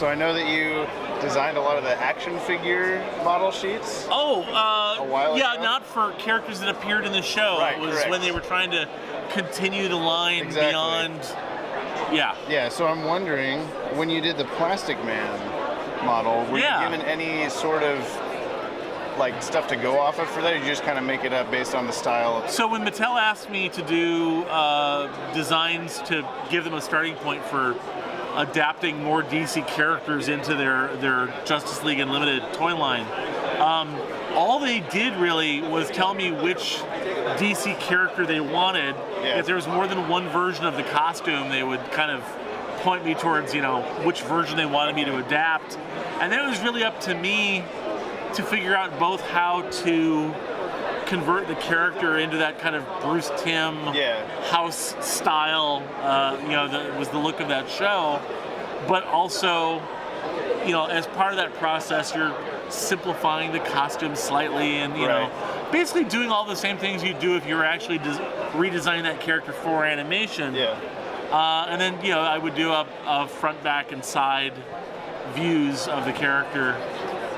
So I know that you designed a lot of the action figure model sheets. Oh, a while yeah, ago? not for characters that appeared in the show. Right, it was correct. when they were trying to continue the line Exactly. beyond. Yeah. Yeah, so I'm wondering, when you did the Plastic Man model, were Yeah. you given any sort of like stuff to go off of for that, or you just kind of make it up based on the style? So when Mattel asked me to do designs to give them a starting point for adapting more DC characters into their Justice League Unlimited toy line, all they did really was tell me which DC character they wanted. Yeah. If there was more than one version of the costume, they would kind of point me towards, which version they wanted me to adapt. And then it was really up to me to figure out both how to convert the character into that kind of Bruce Timm house style, that was the look of that show, but also, as part of that process, you're simplifying the costume slightly and, basically doing all the same things you do if you were actually redesigning that character for animation. Yeah. And then, I would do a front, back, and side views of the character.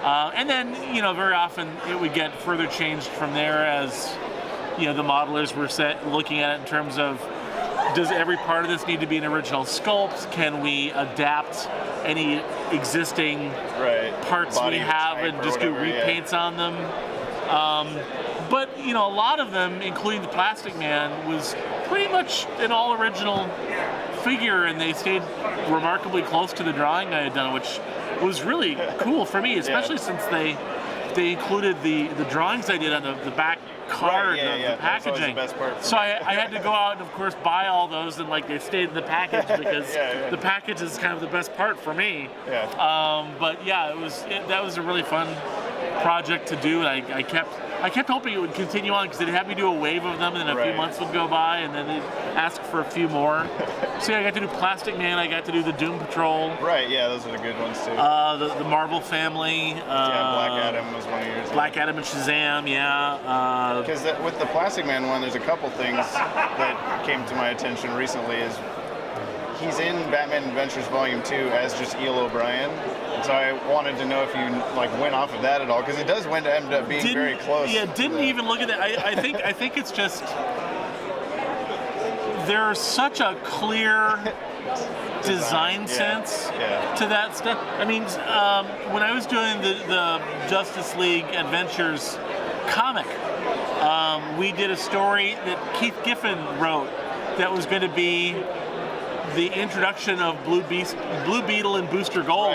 And then, very often it would get further changed from there as, the modelers were looking at it in terms of, does every part of this need to be an original sculpt? Can we adapt any existing parts Body we have type and or just do whatever, repaints on them? But, a lot of them, including the Plastic Man, was pretty much an all original figure, and they stayed remarkably close to the drawing I had done, which was really cool for me, especially since they included the drawings I did on the back card of the packaging. That's the best part. So I had to go out and, of course, buy all those, and they stayed in the package because the package is kind of the best part for me. Yeah. But yeah, that was a really fun project to do, and I kept hoping it would continue on because they'd have me do a wave of them, and then a few months would go by, and then they'd ask for a few more. So I got to do Plastic Man, I got to do the Doom Patrol. Right, yeah, those are the good ones too. The Marvel family. Black Adam was one of yours. Black Adam and Shazam, yeah. Because with the Plastic Man one, there's a couple things that came to my attention recently. Is he's in Batman Adventures Volume 2 as just Eel O'Brien. And so I wanted to know if you went off of that at all, because it does end up being very close. Yeah, didn't even look at that. I think it's just there's such a clear design sense to that stuff. I mean, when I was doing the Justice League Adventures comic, we did a story that Keith Giffen wrote that was going to be the introduction of Blue Beetle and Booster Gold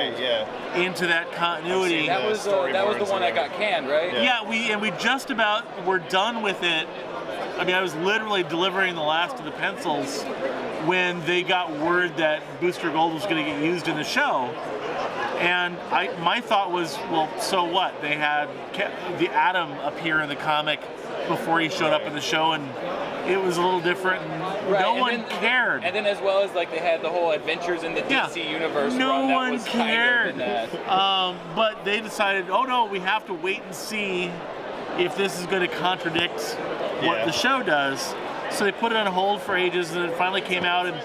into that continuity. That was the one that got canned, right? Yeah, we just about were done with it. I mean, I was literally delivering the last of the pencils when they got word that Booster Gold was going to get used in the show. And my thought was, well, so what? They had the Atom appear in the comic before he showed up in the show, and it was a little different, and no one cared. And then as well as they had the whole Adventures in the DC universe. No one cared. Kind of but they decided, oh no, we have to wait and see if this is going to contradict what the show does. So they put it on hold for ages, and it finally came out, and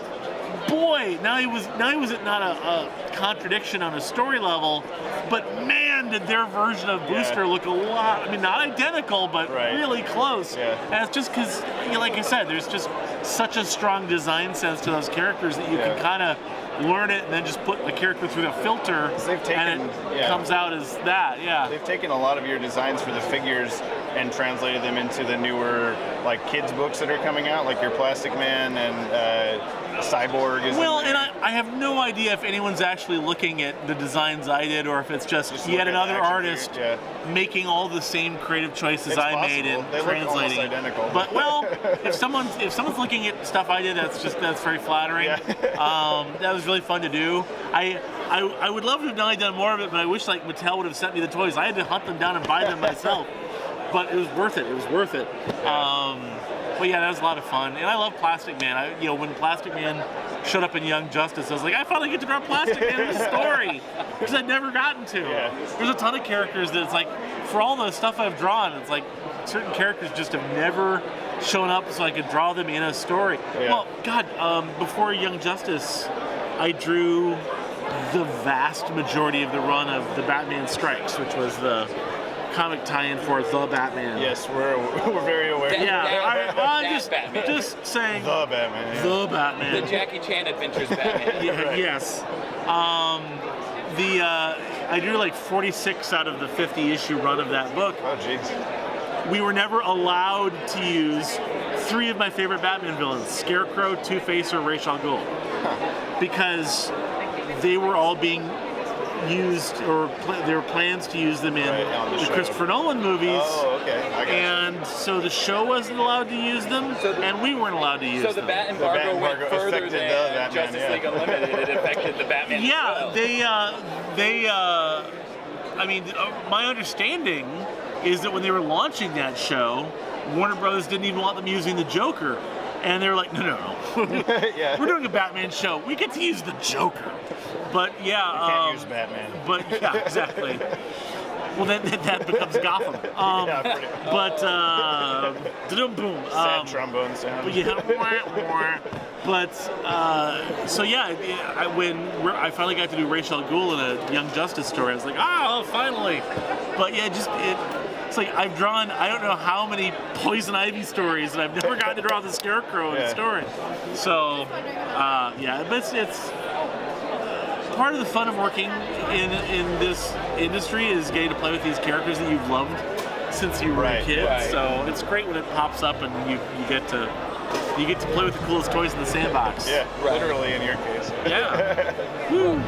boy, now he was not a contradiction on a story level, but man, did their version of Booster look a lot, I mean, not identical, but really close. And it's just because, like I said, there's just such a strong design sense to those characters that you can kind of learn it and then just put the character through the filter, and it comes out as that. They've taken a lot of your designs for the figures and translated them into the newer kids books that are coming out, like your Plastic Man and Cyborg is and I have no idea if anyone's actually looking at the designs I did, or if it's just yet another artist making all the same creative choices I made and translating. Look identical. But if someone's looking at stuff I did, that's very flattering. That was really fun to do. I would love to have done more of it, but I wish Mattel would have sent me the toys. I had to hunt them down and buy them myself. But it was worth it. But yeah, that was a lot of fun, and I love Plastic Man. When Plastic Man showed up in Young Justice, I was like, I finally get to draw Plastic Man in a story, because I'd never gotten to. There's a ton of characters that it's for all the stuff I've drawn, it's certain characters just have never shown up, so I could draw them in a story. Well, God, before Young Justice, I drew the vast majority of the run of the Batman Strikes, which was the comic tie-in for The Batman. Yes, we're very aware. I'm Batman. just saying The Batman. Yeah. The Batman. The Jackie Chan Adventures Batman. Yeah, Right. Yes. I drew like 46 out of the 50 issue run of that book. Oh, jeez. We were never allowed to use 3 of my favorite Batman villains, Scarecrow, Two-Face, or Ra's al Ghul, because they were all being used, or there were plans to use them in on the the show. Christopher Nolan movies. Oh, okay. I got you. And so the show wasn't allowed to use them, and we weren't allowed to use So the them. Bat embargo went embargo further affected than the Batman, Justice yeah. League Unlimited. It affected the Batman. Yeah, as well. I mean, my understanding is that when they were launching that show, Warner Brothers didn't even want them using the Joker. And they were like, no. Yeah. We're doing a Batman show. We get to use the Joker. But yeah. You can't use Batman. But yeah, exactly. Well, then that becomes Gotham. Yeah, pretty much. But, boom. Sad trombone sound. But yeah, but so yeah, when I finally got to do Ra's al Ghul in a Young Justice story, I was like, oh, finally. But yeah, it's like I've drawn I don't know how many Poison Ivy stories, and I've never gotten to draw the Scarecrow in a story. So yeah, but it's part of the fun of working in this industry is getting to play with these characters that you've loved since you were a kid. Right. So it's great when it pops up and you get to play with the coolest toys in the sandbox. Yeah, literally in your case. Yeah. Woo.